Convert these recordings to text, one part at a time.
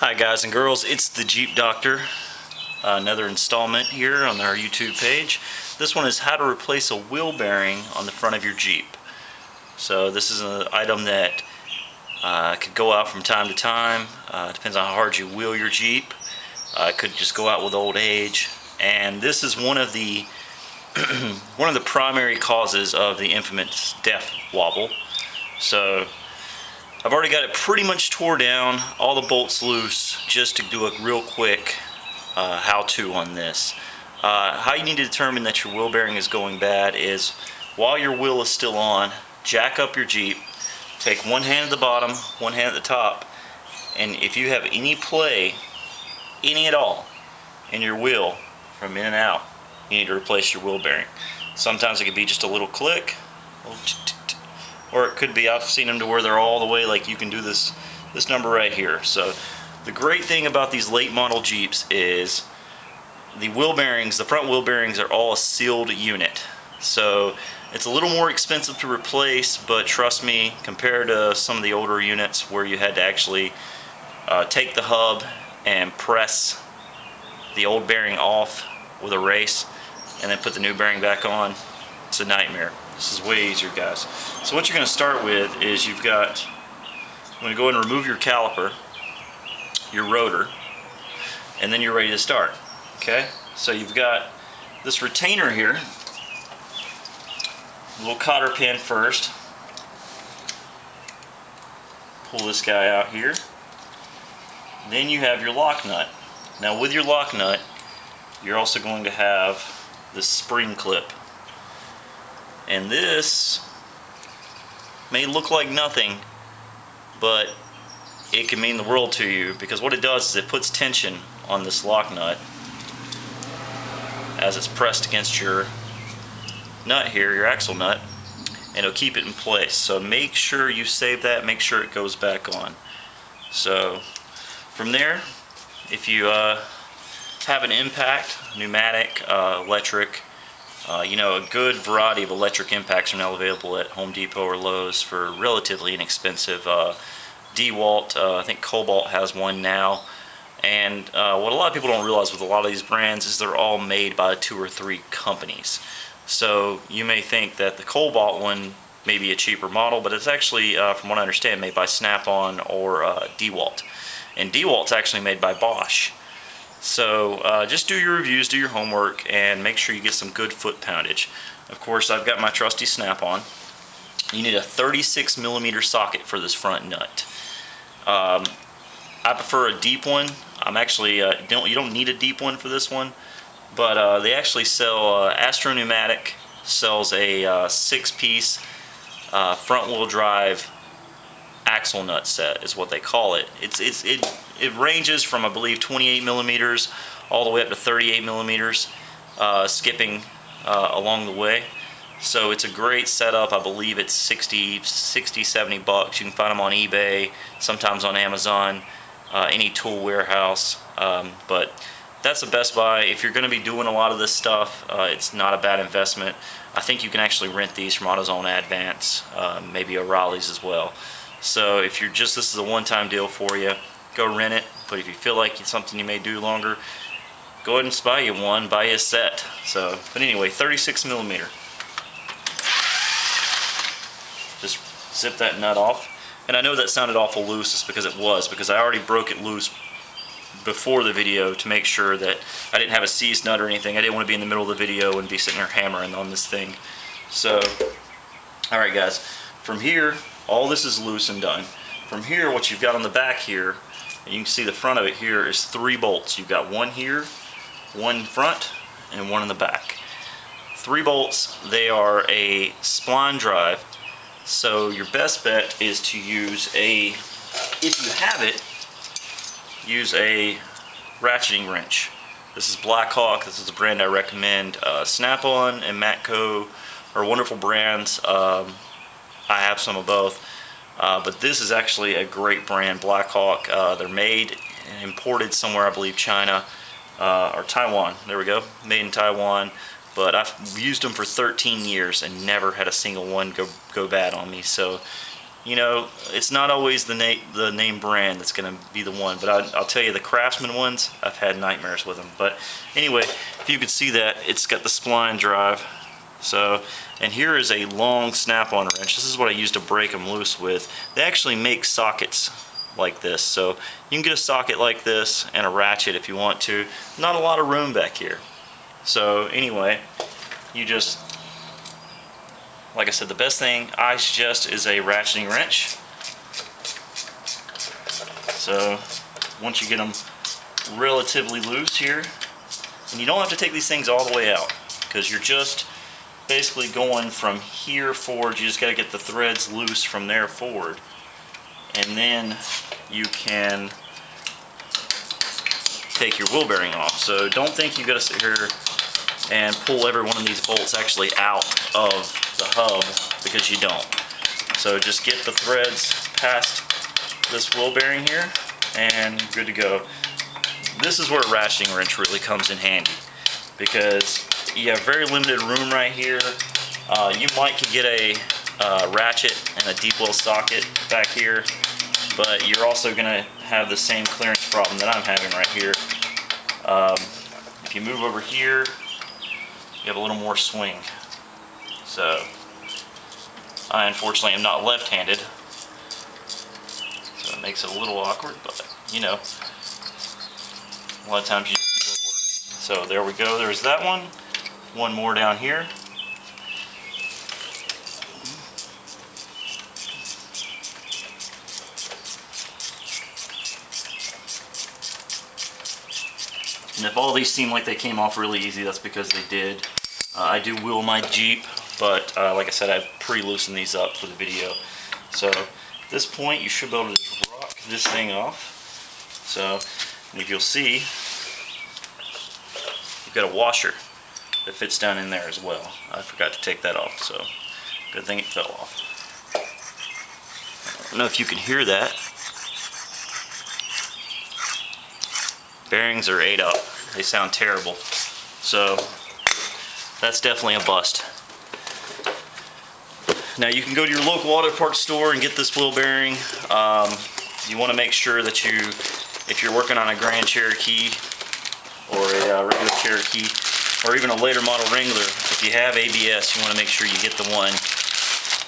Hi guys and girls, it's the Jeep Doctor. Another installment here on our YouTube page. This one is how to replace a wheel bearing on the front of your Jeep. So this is an item that could go out from time to time. Depends on how hard you wheel your Jeep. It could just go out with old age. And this is one of the one of the primary causes of the infamous death wobble. So I've already got it pretty much tore down, all the bolts loose, just to do a real quick how-to on this. How you need to determine that your wheel bearing is going bad is, while your wheel is still on, jack up your Jeep, take one hand at the bottom, one hand at the top, and if you have any play, any at all, in your wheel from in and out, you need to replace your wheel bearing. Sometimes it could be just a little click, or it could be, I've seen them to where they're all the way, like you can do this number right here. So the great thing about these late model Jeeps is the wheel bearings, the front wheel bearings are all a sealed unit. So it's a little more expensive to replace, but trust me, compared to some of the older units where you had to actually take the hub and press the old bearing off with a race and then put the new bearing back on, it's a nightmare. This is way easier, guys. So what you're going to start with is you're going to go ahead and remove your caliper, your rotor, and then you're ready to start. Okay? So you've got this retainer here, a little cotter pin first. Pull this guy out here. Then you have your lock nut. Now with your lock nut, you're also going to have this spring clip. And this may look like nothing, but it can mean the world to you, because what it does is it puts tension on this lock nut as it's pressed against your nut here, your axle nut, and it'll keep it in place. So make sure you save that, make sure it goes back on. So from there, if you have an impact, pneumatic, electric, you know, a good variety of electric impacts are now available at Home Depot or Lowe's for relatively inexpensive. DeWalt, I think Cobalt has one now. And what a lot of people don't realize with a lot of these brands is they're all made by 2 or 3 companies. So you may think that the Cobalt one may be a cheaper model, but it's actually, from what I understand, made by Snap-on or DeWalt. And DeWalt's actually made by Bosch. So just do your reviews, do your homework, and make sure you get some good foot poundage. Of course, I've got my trusty Snap-on. You need a 36mm socket for this front nut. I prefer a deep one. I'm actually you don't need a deep one for this one, but they actually sell Astro Pneumatic sells a 6-piece front-wheel drive axle nut set is what they call it. It ranges from, I believe, 28mm all the way up to 38mm, skipping along the way. So it's a great setup. I believe it's 60, 70 bucks. You can find them on eBay, sometimes on Amazon, any tool warehouse. But that's the best buy. If you're going to be doing a lot of this stuff, it's not a bad investment. I think you can actually rent these from AutoZone Advance, maybe O'Reilly's as well. So if you're this is a one-time deal for you, go rent it. But if you feel like it's something you may do longer, go ahead and buy you one, buy you a set. So, but anyway, 36mm. Just zip that nut off. And I know that sounded awful loose, it's because it was, because I already broke it loose before the video to make sure that I didn't have a seized nut or anything. I didn't want to be in the middle of the video and be sitting there hammering on this thing. So, alright guys, from here, all this is loose and done. From here, what you've got on the back here, and you can see the front of it here, is 3 bolts. You've got one here, one in front, and one in the back. 3 bolts. They are a spline drive. So your best bet is to use if you have it, use a ratcheting wrench. This is Blackhawk. This is a brand I recommend. Snap-on and Matco are wonderful brands. I have some of both, but this is actually a great brand, Blackhawk. They're made and imported somewhere, I believe China or Taiwan. There we go, made in Taiwan. But I've used them for 13 years and never had a single one go bad on me. So you know, it's not always the name brand that's going to be the one, but I'll tell you, the Craftsman ones, I've had nightmares with them. But anyway, if you can see that, it's got the spline drive. So, and here is a long snap-on wrench. This is what I use to break them loose with. They actually make sockets like this, so you can get a socket like this and a ratchet if you want to. Not a lot of room back here. So anyway, you just, like I said, the best thing I suggest is a ratcheting wrench. So once you get them relatively loose here, and you don't have to take these things all the way out, because you're just basically going from here forward. You just got to get the threads loose from there forward, and then you can take your wheel bearing off. So don't think you got to sit here and pull every one of these bolts actually out of the hub, because you don't. So just get the threads past this wheel bearing here and good to go. This is where a ratcheting wrench really comes in handy, because you have very limited room right here. You might could get a ratchet and a deep well socket back here, but you're also going to have the same clearance problem that I'm having right here. If you move over here, you have a little more swing. So I unfortunately am not left-handed, so it makes it a little awkward, but you know, a lot of times you do what works. So there we go, there's that one. One more down here. And if all these seem like they came off really easy, that's because they did. I do wheel my Jeep, but like I said, I pre-loosened these up for the video. So at this point, you should be able to just rock this thing off. So, and if you'll see, you've got a washer that fits down in there as well. I forgot to take that off, so good thing it fell off. I don't know if you can hear that. Bearings are ate up. They sound terrible. So that's definitely a bust. Now you can go to your local auto parts store and get this wheel bearing. You want to make sure that if you're working on a Grand Cherokee or a regular Cherokee, or even a later model Wrangler, if you have ABS, you want to make sure you get the one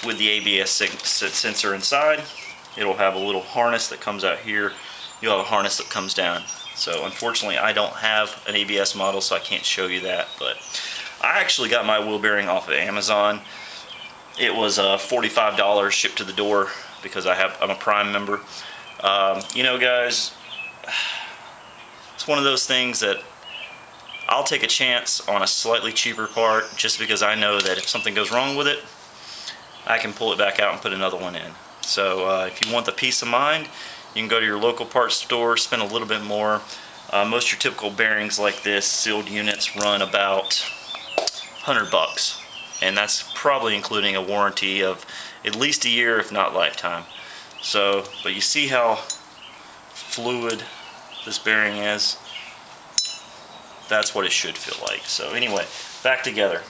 with the ABS sensor inside. It'll have a little harness that comes out here. You'll have a harness that comes down. So unfortunately, I don't have an ABS model, so I can't show you that. But I actually got my wheel bearing off of Amazon. It was $45 shipped to the door because I'm a Prime member. You know, guys, it's one of those things that I'll take a chance on a slightly cheaper part just because I know that if something goes wrong with it, I can pull it back out and put another one in. So if you want the peace of mind, you can go to your local parts store, spend a little bit more. Most of your typical bearings like this, sealed units, run about $100, and that's probably including a warranty of at least a year, if not lifetime. So, but you see how fluid this bearing is? That's what it should feel like. So anyway, back together.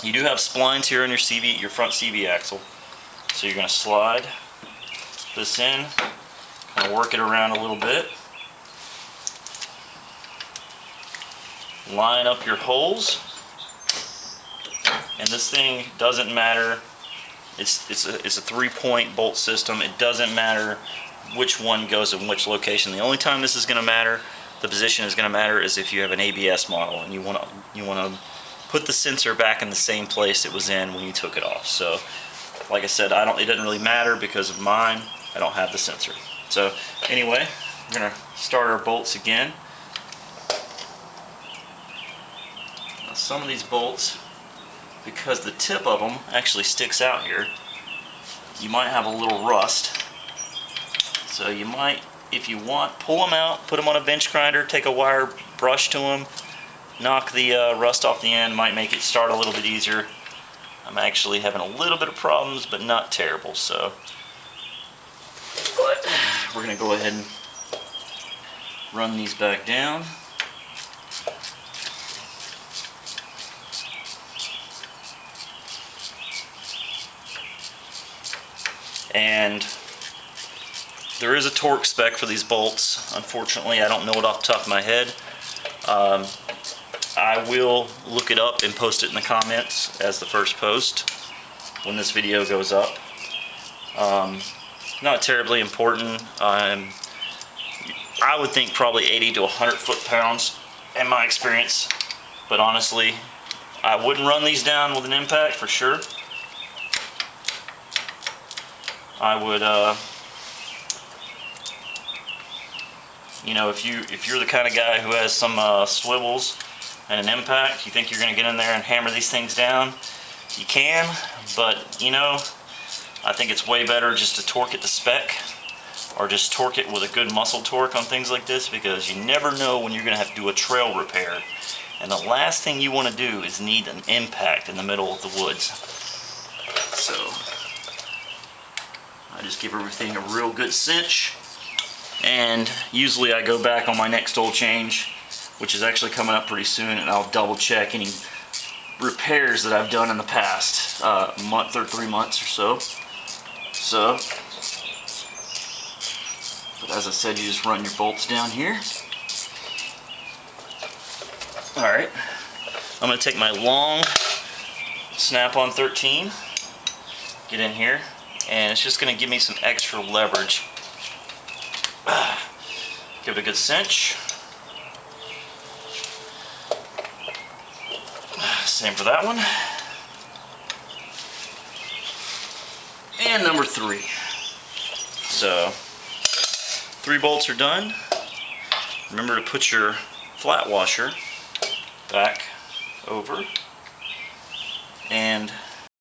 You do have splines here on your CV, your front CV axle. So you're going to slide this in, kind of work it around a little bit. Line up your holes. And this thing doesn't matter. It's a 3-point bolt system. It doesn't matter which one goes in which location. The only time this is going to matter, the position is going to matter, is if you have an ABS model and you want to put the sensor back in the same place it was in when you took it off. So, like I said, it doesn't really matter because of mine. I don't have the sensor. So anyway, we're going to start our bolts again. Now, some of these bolts, because the tip of them actually sticks out here, you might have a little rust. So you might, if you want, pull them out, put them on a bench grinder, take a wire brush to them, knock the rust off the end, might make it start a little bit easier. I'm actually having a little bit of problems, but not terrible. So, but we're going to go ahead and run these back down. And there is a torque spec for these bolts. Unfortunately, I don't know it off the top of my head. I will look it up and post it in the comments as the first post when this video goes up. Not terribly important. I would think probably 80 to 100 foot-pounds in my experience, but honestly, I wouldn't run these down with an impact for sure. I would, you know, if you're the kind of guy who has some swivels and an impact, you think you're going to get in there and hammer these things down, you can, but you know, I think it's way better just to torque it to spec, or just torque it with a good muscle torque on things like this, because you never know when you're going to have to do a trail repair, and the last thing you want to do is need an impact in the middle of the woods. So I just give everything a real good cinch, and usually I go back on my next oil change, which is actually coming up pretty soon, and I'll double check any repairs that I've done in the past month or 3 months or so. But as I said, you just run your bolts down here. Alright, I'm going to take my long snap-on 13, get in here, and it's just going to give me some extra leverage. Give it a good cinch. Same for that one. And number 3. So, 3 bolts are done. Remember to put your flat washer back over and